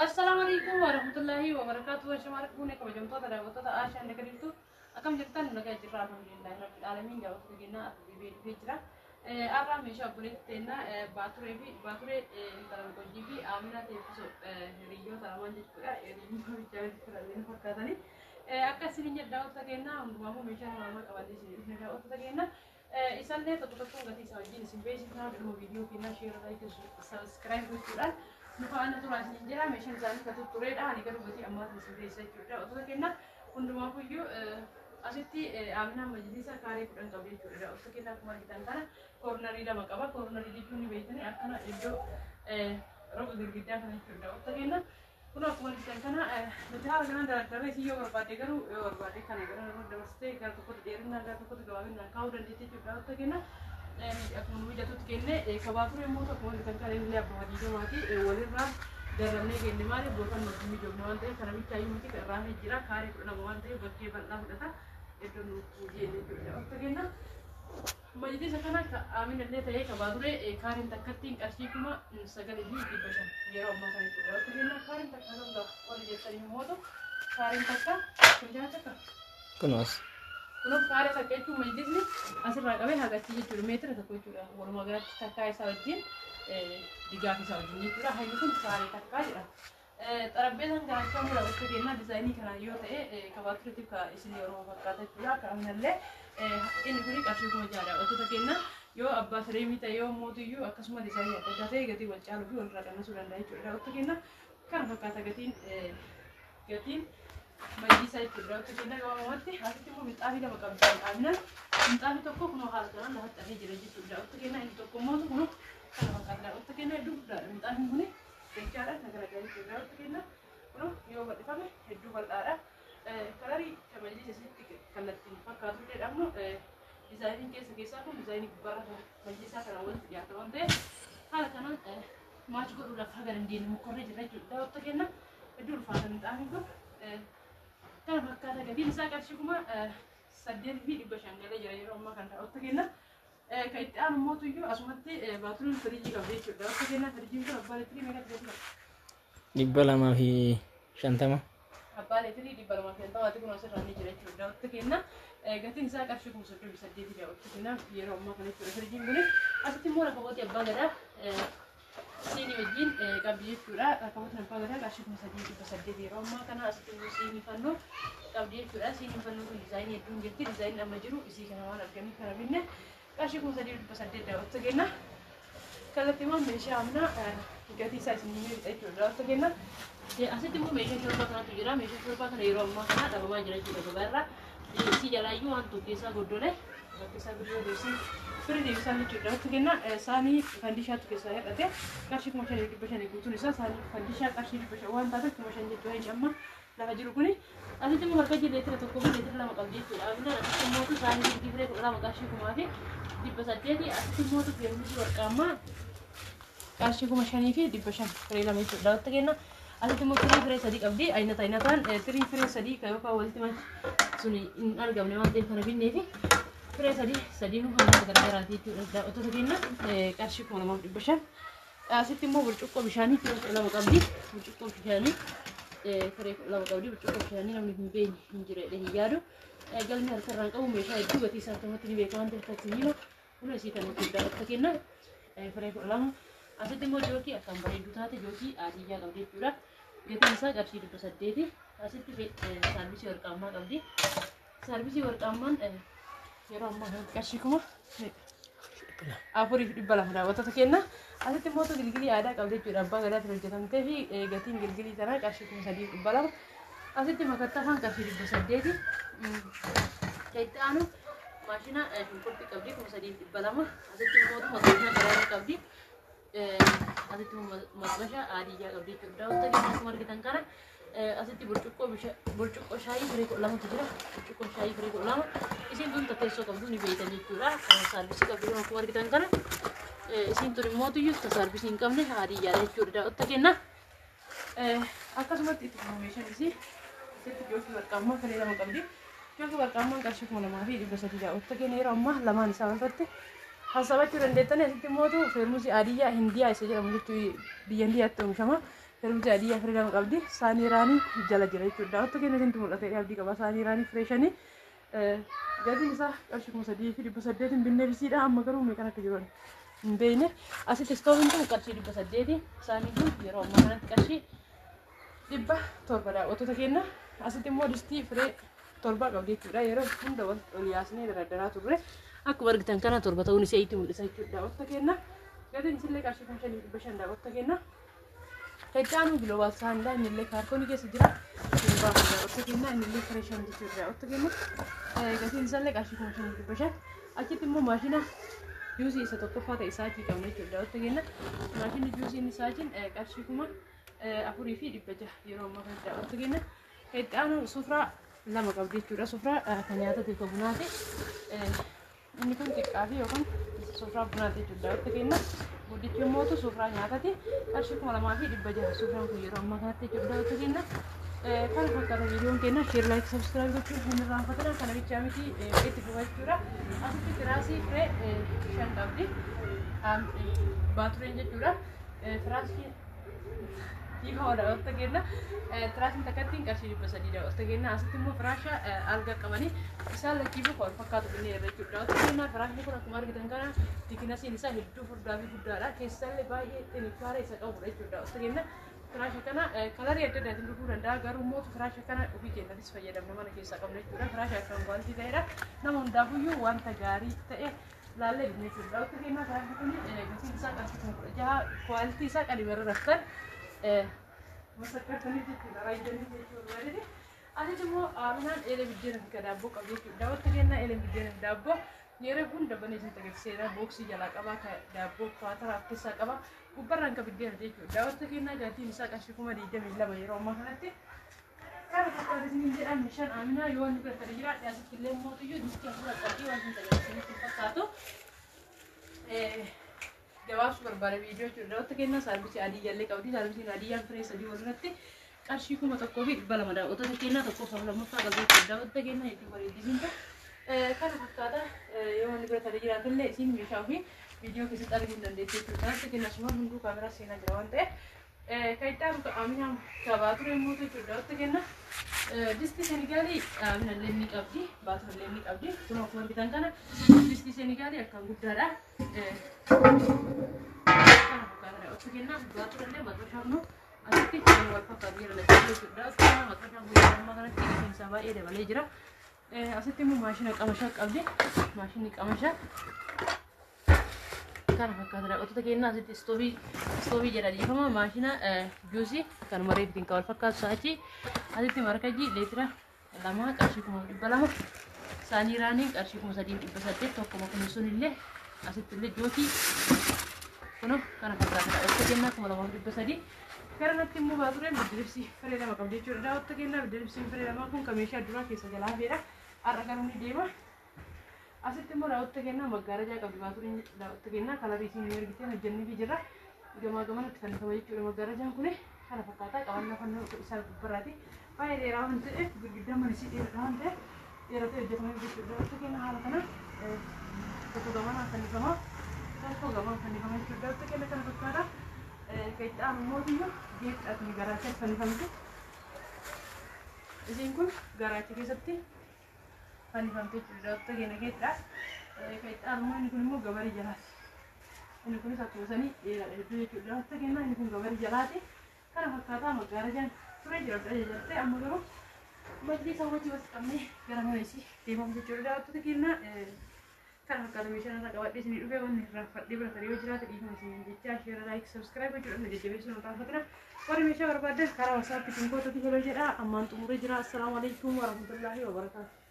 السلام عليكم ورحمة الله وبركاته. وشمارك بونك وجمتوا ترى وتتا عشان نكريتو أكم جبتان لقى جرا الحمد لله رب العالمين جاوت لجينا بيجرا أرام مش أقولك تنا باتوري ترى كوجي في آمنا تيفسو ريجو ترى ما جت ريجو بيجار ترى لين فكرتني أكاسين جداوت لجينا عندما هو مش ما كوالي سير جداوت لجينا إسالة تطلقون قتي سواجين سبيس كنا بدو فيديو كنا شير لايك سبسكرايب وكذا نفعنا ترى سنجرا مشان زاني كتب تريد أنا كده بدي أمات نسيب سجّودا أتوقع كنا عندما فيو أشتي آمنا مجلسا كاري كورن قبل جودا أتوقع كنا كمان كده كنا كورنري دا مكابا كورنري دي كوني بيتني أكنا إدو رب درجتها كنا جودا أتوقع كنا كمان كده كنا بتاع كنا درجة سيو بربادي كرو بربادي كنا كنا رود دمستي كنا تقول ديرنا كنا تقول جوابنا كاودن دي جودا أتوقع كنا أكون وجدت كنا كباتور يموت أكون كنا اللي أبغى ديجو ماتي ولينا darabne genne male botan nutmi jogna wante kana bi tayi muti ka rahe jira kare ko na wante bakke balla hudata eto nu jene jodda ottagenna majidi sakana ka amin alle tayi ka badure karin takatti qarshi kuma sagale hi dibashan yero amma kana jodda ottagenna karin takana da wal jetari modo karin takka kunja takka kunos kare takku majidi asra qabe hagati jechur metra takku jura wal magara takka isa wajin digaafi isaa wajjin jechuudha. Hayyi kun saarii takkaa jedha. Xarabbeesaan garaachaa mura bakka deemaa dizaayinii kanaan yoo ta'e kabaaturiitiif ka isin yeroo fakkaata jechuudha. Akkasumallee inni kuni qarshii kuma jaadha. Wantoota kenna yoo abbaa fireemii ta'e yoo mootiyyuu akkasuma dizaayinii adda addaa ta'e gatii wal caaluu fi walirraa qannasuu danda'a jechuudha. Wantoota kenna kana fakkaata gatiin majjisaa jechuudha. Wantoota kenna gabaabumatti asitti immoo minxaafii lama qabdaan dhaabinaan minxaafii tokko kunoo haala kanaan lafatti hafee jira jechuudha. Wantoota kenna inni tokko immoo kunoo kana fakkaata. Wantoota kenna hedduu guddaadha. Minxaafiin kuni jechaadha. Tagaragalee jira. Wantoota kenna kunoo yoo bal'ifame hedduu bal'aadha. Kalarii majjisa asitti kallattiin fakkaatu jedhamu dizaayiniin keessaa kun dizaayinii gubbaarra majjisaa kana walitti dhiyaata waan ta'eef haala kanaan maachi godhuudhaaf haga dandeenyu mukorree jira jechuudha. Wantoota kenna hedduu ulfaata minxaafiin kun kana fakkaata. Gatiin isaa qarshii kuma 8,500 galee jira yeroo ammaa kana. Wantoota kenna ka itti aanu mootuyyuu asumatti baaturiin firiijii qabdi jechuudha. Wantoota kenna firiijiin kun abbaa leetirii meeqa jedhama? 250. Abbaa leetirii 250 kun asirraa ni jira jechuudha. Wantoota kenna gatiin isaa qarshii kuma 38 dha. Wantoota kenna yeroo ammaa kana jechuudha. Firiijiin kun asitti immoo rakabooti abbaa gadaa siinii wajjin qabdi jechuudha. Rakabootiin abbaa gadaa qarshii kuma 3,800 yeroo ammaa kana asitti immoo siinii fannoo qabdi jechuudha. Siinii fannoo kun dizaayinii hedduun jirti. Dizaayiniin amma jiru isii kana waan arganii kana binne qarshii kuma 3,800 dha. Wantoota kenna kallattiiwwan meeshaa amnaa gatii isaa isin himee bixa jechuudha. Wantoota kenna asitti immoo meeshaa shorbaa kanatu jira. Meeshaa shorbaa kana yeroo ammaa kana dhabamaa jira jechuudha gabaarraa. Isii jalaayyuu waan tokko keessaa goddolee keessaa bidiruu deebisii firii deebisaa jechuudha. Wantoota kenna saanii fandishaatu keessaa hir'ate qarshii kuma 5,500 guutuun isaa saanii fandishaa qarshii 500 waan taateef kuma 5 jechuudha. Inni amma lafa jiru kuni asitti immoo harka leetira tokkoo fi leetira lama qabdi jechuudha. Abinaan asitti immoo saanii digdii firee 12 qarshii kumaa fi 800 asitti immoo feermusii warqaammaa qarshii kuma 5,500 firee lama jechuudha. Wantoota kenna asitti immoo tirii firee 3 qabdi. Ayinataan tirii firee 3 kan yookaan walitti suni hin argamne waan ta'eef kana binnee fi firee 3 nu hanga gargaaraati jechuudha. Wantoota kenna qarshii kuma 2,500 asitti immoo burcuqqoo bishaanii firee 2 qabdi. Burcuqqoo bishaanii firee 2 qabdi. Burcuqqoo bishaanii namni hin beekne hin jireedha hin yaadu. Galmi harkarraan qabu meeshaa hedduu gatii isaa akkamitti ni beeka waan ta'eef taksiniima kun isii kan jechuudha. Wantoota kenna firee 2 asitti immoo jookii akkaan bareedduu taate jookii aadiyyaa qabdi jechuudha. Gatiin isaa qarshii 800. Asitti saarbisii warqaammaa qabdi. Saarbisii warqaammaan yeroo ammaa qarshii kuma 4,200 wantoota kenna. Asitti immoo gilgilii aadaa qabdi jechuudha. Abbaa gadaatiin hojjetamtee fi gatiin gilgilii tanaa qarshii kuma 3,200. Asitti makattafaan qarshii 800. Kan itti aanu maashina shunkurtii qabdi kuma 3,200. Asitti immoo maashina garaagaraa qabdi. Asitti maqbasha aadiyyaa qabdi jechuudha. Wantoota kenna akkuma argitan kana asitti burcuqqoo shaayii firee 12 jira. Burcuqqoo shaayii firee 12 isiin tun teessoo qabdu ni beeytan jechuudha. Saarbisii qabdi akkuma argitan kana isiin tun immoo tuyyuu saarbisii hin qabne aadiyyaadha jechuudha. Wantoota kenna akkasumatti itti meeshaan isii asitti jookii warqaammaa firee 2 qabdi. Jookii warqaammaan qarshii 2,300 dha. Wantoota kenna yeroo ammaa lamaan isaa walirratti hasabachuu dandeettanii asitti immoo feermusii aadiyyaa hindiyaa isa jedhamu jechuudha. Biyya hindiyaatti oomishama. Garbicha adii afurii lama qabdi. Saanii iraanii jala jira jechuudha. Daawwatta keenya isintu mul'ate abdii qaba. Saanii iraanii fireeshanii gatiin isaa qarshii 3,800 binnee bisiidha. Amma garuu meeqan akka jiru hin beekne. Asitti istooviin kun qarshii 800. Saanii kun yeroo ammaa kanatti qarshii 700 daawwattoota keenya. Asitti immoo distii firee 7 qabdi jechuudha. Yeroo hunda wal yaasnee dardaaraa turre akkuma argitan kana 7 ta'uun isaa itti mul'isa jechuudha. Daawwatta keenya gatiin isillee qarshii 5,500 daawwatta keenya. Heddaanuu global saandaa innillee kaartoonii keessa jira. Simbaa daawwatta keenya innillee fireeshan jechuudha. Daawwatta keenya gatiin isaallee qarshii 5,500. Achitti immoo maashina juusii isa tokkoffaa ta'e isaatii qabna jechuudha. Daawwatta keenya maashinni juusiin isaatiin qarshii 4,600 yeroo ammaa kana daawwatta keenya. Heddaanuu sufraa lama qabdi jechuudha. Sufraa kan nyaata ta'e bunaati. Inni kun xiqqaa fi yookaan sufraa bunaati jechuudha. Daawwatta keenya guddichi immoo sufraa nyaataati. Qarshii 2,600 sufraan kun yeroo ammaa kanatti jechuudha. Daawwatta keenya kan fakkaata viidiyoon keenya sheer laayik sabskiraayib gochuun hin irraanfatina. Kana bichaa miti itti fufa jechuudha. Asitti tiraasii firee 5 qabdi. Baatureen jechuudha. Tiraasii Iho daawwatta keenya tiraasiin takkattiin qarshii 300 daawwatta keenya. Asitti immoo firaasha alga qabanii isaan lakkiifuuf wal fakkaatu binnee irra jechuudha. Daawwatta keenya firaashni kun akkuma argitan kana tikinasiin isaa hedduu furdaa fi guddaadha. Keessallee baay'ee xiniffaara isa qabudha jechuudha. Daawwatta keenya firaasha kana kalarii adda addaatiin dhufuu danda'a. Garuu immoo firaasha kana ofii keenyattis fayyadamna mana keessaa qabna jechuudha. Firaasha akkaan wanti ta'edha. Nama hundaafuyyuu wanta gaarii ta'e laallee binnee jechuudha. Daawwatta keenya firaashni kun gatiin isaa qarshii 16 kwaaltii isaa qalibarra raftan masakkartanii jechuudha. Raayidanii jechuudha. Asitti immoo aannan eelee biddeena fi daabboo qabdi jechuudha. Daawwatta keenya eelee biddeena fi daabboo yeroo hunda banee isin agarsiiseera. Booksii jalaa qaba, daabboo faatara of keessaa qaba. Gubbarraan kan biddeena jechuudha. Daawwatta keenya gatiin isaa qarshii 22 yeroo ammaa kanatti. Kana fakkaatu isin jedhan bishaan aaminaa yoo inni gadi jiraadhe asitti illee mootiyyuu distii asirra qabdii waan isin agarsiisanitti fakkaatu. Gabaabsu barbaada viidiyoo jechuudha. Daawwatta keenya saarbisii adii jallee qabdi. Saarbisiin adiyyaan firee 3 walirratti qarshii 1,200 daawwattota keenya tokkoof lammaffaa qabdi jechuudha. Daawwatta keenya hedduu bareeddisinta. Kana fakkaata yoo inni bira ta'ee jiraatullee isin meeshaa fi viidiyoo keessatti arguu dandeessu jechuudha. Daawwatta keenya asuma hunduu kaameraa seenaa jira waan ta'eef kaayidaan aaminaa gabaa ture immoo jechuudha. Daawwatta keenya distii Senegaalii aaminallee ni qabdi, baaturallee ni qabdi. Kun akkuma argitan kana distii Senegaalii akkaan guddaadha. Kana fakkaata daawwatta keenya baaturallee maxxanshaa immoo asitti wal fakkaatu jira jechuudha. Daawwatta keenya maxxanshaan guyyaa ammaa kanatti gatiin baay'ee dabalee jira. Asitti immoo maashina qamashaa qabdi. Maashinni qamashaa kana fakkaata daawwattota keenya. Asitti istoovii jedha dhiifama. Maashina juusii kan mareefitiin kan wal fakkaatu sa'aatii. Asitti markajii leetira 2 qarshii 200. Saanii iraanii qarshii 3,800 tokkuma kun sunillee asitti illee jootii kun kana fakkaata daawwattota keenya 2,300. Garanatti immoo baatureen biddiribsii firee 2 qabdi jechuudha. Daawwattota keenya biddiribsiin firee 2 kun kan meeshaa duraa keessa jalaa hafeedha. Har'a garuu ni deema. Asitti immoo daawwattota keenya maggaarajaa qabdi. Baatureen daawwattota keenya kalarii isiin ergitee hojjennee jira. Gamaa gamanatti fannifama jechuudha. Maggaarajaan kun kana fakkaata. Qabannaa fannoo isaa gubbaraati. Baay'ee dheeraa waan ta'eef girgiddaan mana isii dheeraa waan ta'eef dheeratee hojjetamee jechuudha. Daawwattota keenya haala kana tokko gamanaa fannifama. Tokko gamaan fannifama jechuudha. Daawwattota keenya kana fakkaata. Kaayidaan mootiyyuu geedhaatni garaacha fannifamti. Isiin kun garaacha keessatti fannifamte jechuudha. Daawwattota keenya geedhaa. Kaayidaan inni kun immoo gabarii jalaati. Inni kunis akkuma sanii dheeraadha hedduu jechuudha. Daawwattota keenya inni kun gabarii jalaati. Kana fakkaataa maggaarajaan turee jira jettee amma garuu majlisa hojii walitti qabnee gara mana isii deemamu jechuudha. Daawwattota keenya kana fakkaata meeshaan irraa qabadhee isinii dhufee wanni irraa fadhii bira ta'ee yoo jiraate dhiifama isin jechaa sheera laayik sabskiraayib gochuudhaan na jajjabeessuun hin taasifatina. Warri meeshaa barbaaddan karaa wasaappiitiin kootatii heloo jedhaa ammaan xumuree jira. Assalaamu alaikum warahmatullaahi wabarakaatuh.